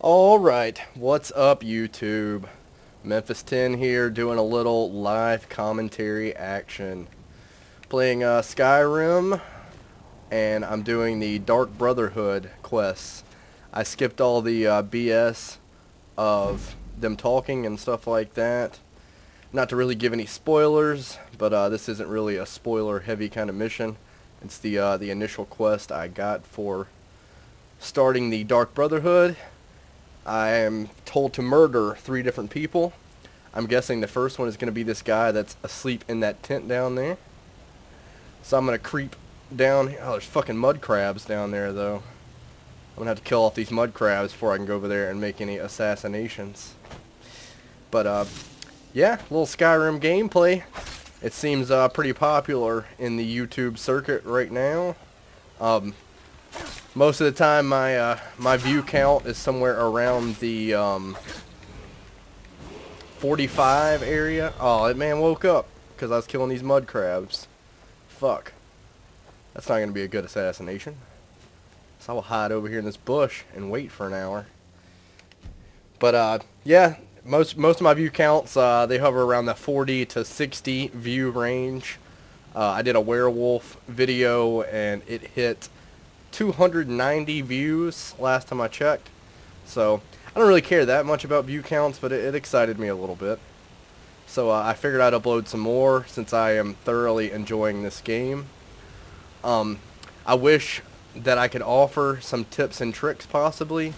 Alright, what's up YouTube? Memphis 10 here doing a little live commentary action. Playing Skyrim, and I'm doing the Dark Brotherhood quests. I skipped all the BS of them talking and stuff like that. Not to really give any spoilers, but this isn't really a spoiler heavy kind of mission. It's the initial quest I got for starting the Dark Brotherhood. I am told to murder 3 different people. I'm guessing the first one is going to be this guy that's asleep in that tent down there. So I'm going to creep down. Oh, there's fucking mud crabs down there, though. I'm going to have to kill off these mud crabs before I can go over there and make any assassinations. But, yeah, little Skyrim gameplay. It seems pretty popular in the YouTube circuit right now. Most of the time, my view count is somewhere around the 45 area. Oh, that man woke up because I was killing these mud crabs. Fuck. That's not going to be a good assassination. So I will hide over here in this bush and wait for an hour. But yeah, most of my view counts they hover around the 40 to 60 view range. I did a werewolf video and it hit 290 views last time I checked. So I don't really care that much about view counts, but it excited me a little bit. So I figured I'd upload some more since I am thoroughly enjoying this game. I wish that I could offer some tips and tricks possibly,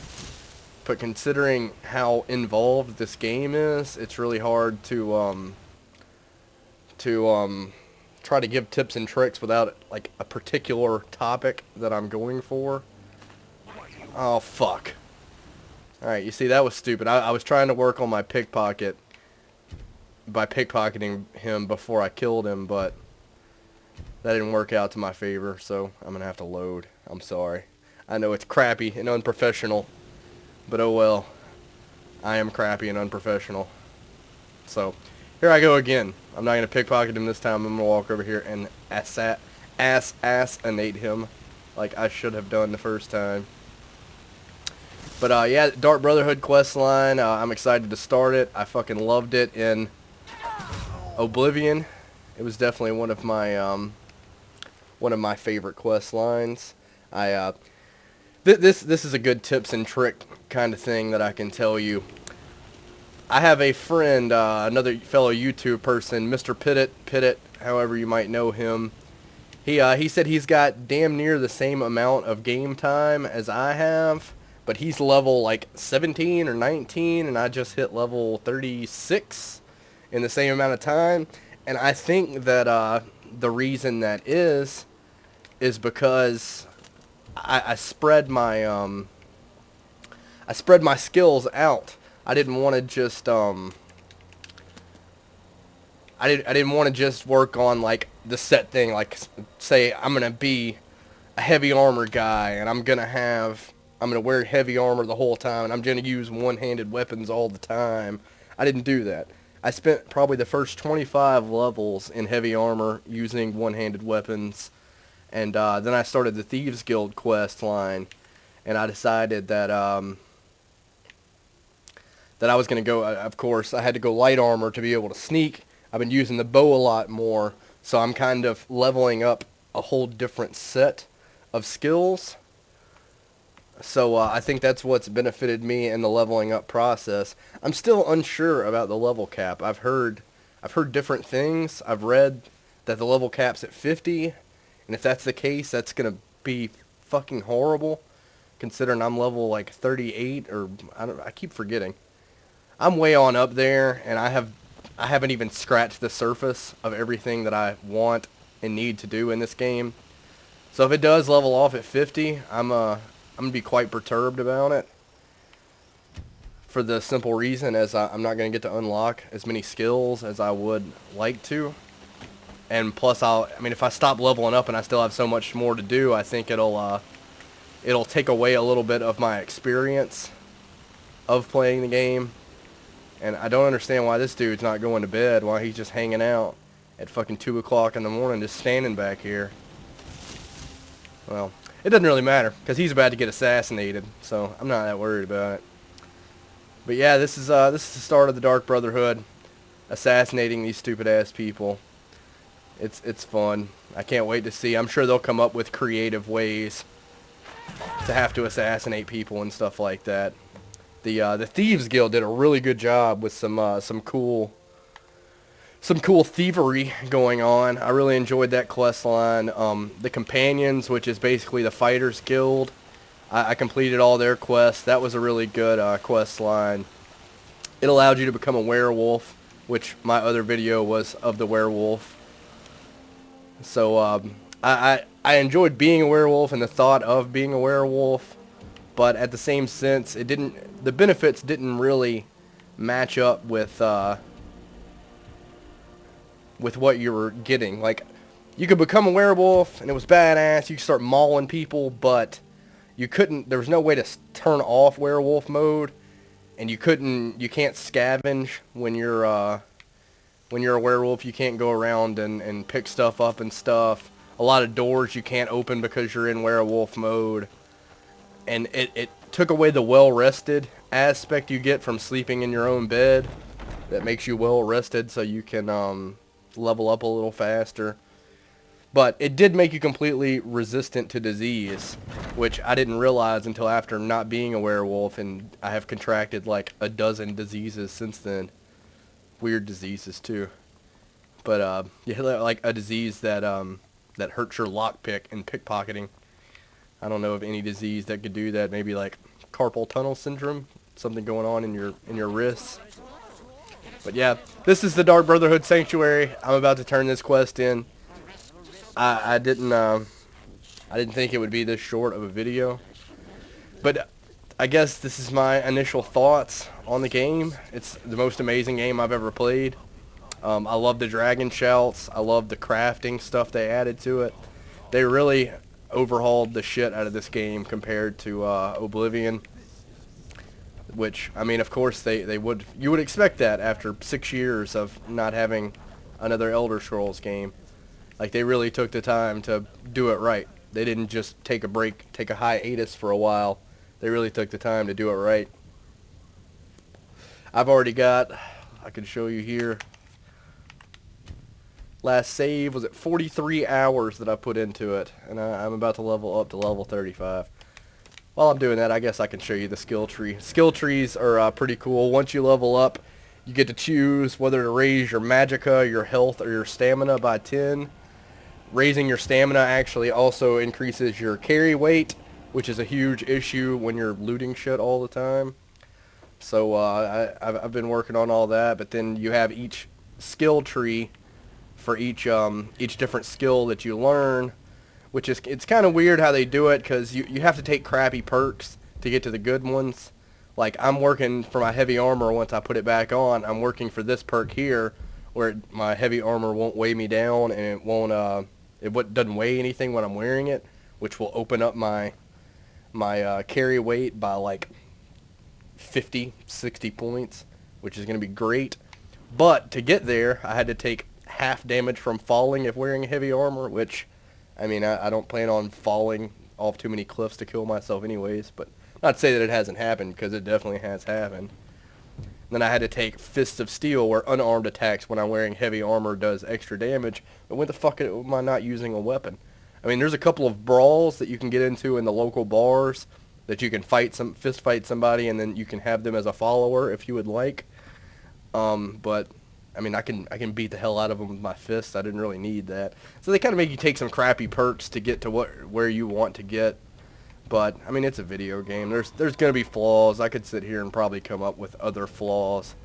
but considering how involved this game is, it's really hard to try to give tips and tricks without like a particular topic that I'm going for. Oh fuck. Alright, you see, that was stupid. I was trying to work on my pickpocket by pickpocketing him before I killed him, but that didn't work out to my favor, so I'm gonna have to load. I'm sorry. I know it's crappy and unprofessional, but oh well. I am crappy and unprofessional. So here I go again. I'm not going to pickpocket him this time. I'm going to walk over here and assassinate him like I should have done the first time. But yeah, Dark Brotherhood quest line. I'm excited to start it. I fucking loved it in Oblivion. It was definitely one of my favorite quest lines. This is a good tips and trick kind of thing that I can tell you. I have a friend, another fellow YouTube person, Mr. Pittit, however you might know him. He said he's got damn near the same amount of game time as I have, but he's level like 17 or 19, and I just hit level 36 in the same amount of time. And I think that the reason that is because I spread my skills out. I didn't want to just I didn't want to just work on like the set thing, like say I'm gonna be a heavy armor guy and I'm gonna wear heavy armor the whole time and I'm gonna use one-handed weapons all the time. I didn't do that. I spent probably the first 25 levels in heavy armor using one-handed weapons, and then I started the Thieves Guild quest line, and I decided that I was going to go, of course, I had to go light armor to be able to sneak. I've been using the bow a lot more, so I'm kind of leveling up a whole different set of skills. So I think that's what's benefited me in the leveling up process. I'm still unsure about the level cap. I've heard different things. I've read that the level cap's at 50, and if that's the case, that's going to be fucking horrible, considering I'm level like 38, or I keep forgetting. I'm way on up there, and I haven't even scratched the surface of everything that I want and need to do in this game. So if it does level off at 50, I'm gonna be quite perturbed about it. For the simple reason as I'm not gonna get to unlock as many skills as I would like to. And plus, I mean, if I stop leveling up and I still have so much more to do, I think it'll take away a little bit of my experience of playing the game. And I don't understand why this dude's not going to bed, why he's just hanging out at fucking 2 o'clock in the morning just standing back here. Well, it doesn't really matter, because he's about to get assassinated, so I'm not that worried about it. But yeah, this is the start of the Dark Brotherhood, assassinating these stupid ass people. It's fun. I can't wait to see. I'm sure they'll come up with creative ways to have to assassinate people and stuff like that. The Thieves Guild did a really good job with some cool thievery going on. I really enjoyed that quest line. The Companions, which is basically the Fighters Guild, I completed all their quests. That was a really good quest line. It allowed you to become a werewolf, which my other video was of the werewolf. So I enjoyed being a werewolf and the thought of being a werewolf, but at the same sense, the benefits didn't really match up with what you were getting. Like, you could become a werewolf and it was badass. You could start mauling people, but there was no way to turn off werewolf mode, and you can't scavenge when you're a werewolf. You can't go around and pick stuff up and stuff. A lot of doors you can't open because you're in werewolf mode. And it took away the well-rested aspect you get from sleeping in your own bed. That makes you well-rested so you can level up a little faster. But it did make you completely resistant to disease, which I didn't realize until after not being a werewolf, and I have contracted like a dozen diseases since then. Weird diseases too. But yeah, like a disease that hurts your lockpick and pickpocketing. I don't know of any disease that could do that. Maybe like carpal tunnel syndrome, something going on in your wrists. But yeah, this is the Dark Brotherhood Sanctuary. I'm about to turn this quest in. I didn't think it would be this short of a video, but I guess this is my initial thoughts on the game. It's the most amazing game I've ever played. I love the dragon shouts. I love the crafting stuff they added to it. They really overhauled the shit out of this game compared to Oblivion, which, I mean, of course you would expect that after 6 years of not having another Elder Scrolls game. Like, they really took the time to do it right. They didn't just take a break, take a hiatus for a while. They really took the time to do it right. I've already got, I can show you here, last save was at 43 hours that I put into it, and I'm about to level up to level 35. While I'm doing that, I guess I can show you the skill tree. Skill trees are pretty cool. Once you level up, you get to choose whether to raise your magicka, your health, or your stamina by 10. Raising your stamina actually also increases your carry weight, which is a huge issue when you're looting shit all the time. So I've been working on all that, but then you have each skill tree for each different skill that you learn, which is, it's kind of weird how they do it, because you have to take crappy perks to get to the good ones. Like, I'm working for my heavy armor. Once I put it back on, I'm working for this perk here, where my heavy armor won't weigh me down, and it doesn't weigh anything when I'm wearing it, which will open up my carry weight by like 50, 60 points, which is going to be great. But to get there, I had to take half damage from falling if wearing heavy armor, which, I mean, I don't plan on falling off too many cliffs to kill myself anyways, but not to say that it hasn't happened, because it definitely has happened. Then I had to take Fists of Steel, where unarmed attacks when I'm wearing heavy armor does extra damage. But when the fuck am I not using a weapon? I mean, there's a couple of brawls that you can get into in the local bars that you can fist fight somebody, and then you can have them as a follower if you would like. But I mean, I can beat the hell out of them with my fists. I didn't really need that. So they kind of make you take some crappy perks to get to where you want to get. But I mean, it's a video game. There's going to be flaws. I could sit here and probably come up with other flaws.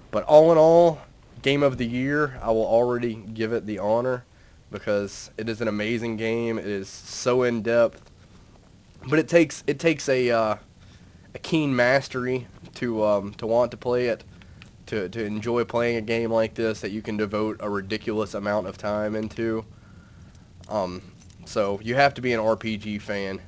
But all in all, Game of the Year, I will already give it the honor, because it is an amazing game. It is so in depth, but it takes a keen mastery to want to play it, to enjoy playing a game like this that you can devote a ridiculous amount of time into. So you have to be an RPG fan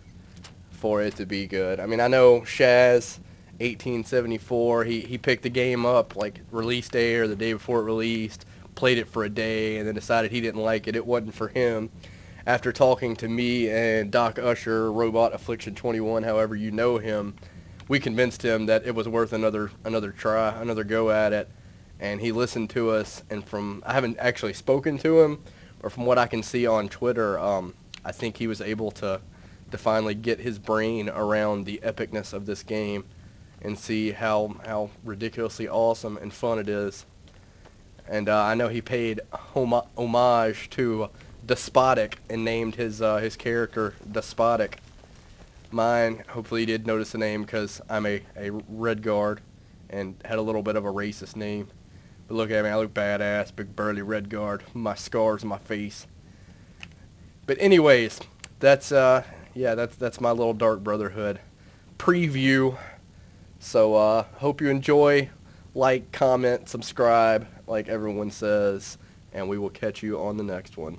for it to be good. I mean, I know Shaz 1874, he picked the game up like release day or the day before it released, played it for a day, and then decided he didn't like it. It wasn't for him. After talking to me and Doc Usher, Robot Affliction 21, however you know him, we convinced him that it was worth another try, another go at it, and he listened to us. And I haven't actually spoken to him, but from what I can see on Twitter, I think he was able to finally get his brain around the epicness of this game and see how ridiculously awesome and fun it is. And I know he paid homage to Despotic and named his character Despotic. Mine, hopefully you did notice the name because I'm a Red Guard and had a little bit of a racist name. But look at me, I look badass, big burly Red Guard, my scars on my face. But anyways, that's my little Dark Brotherhood preview. So hope you enjoy, like, comment, subscribe, like everyone says, and we will catch you on the next one.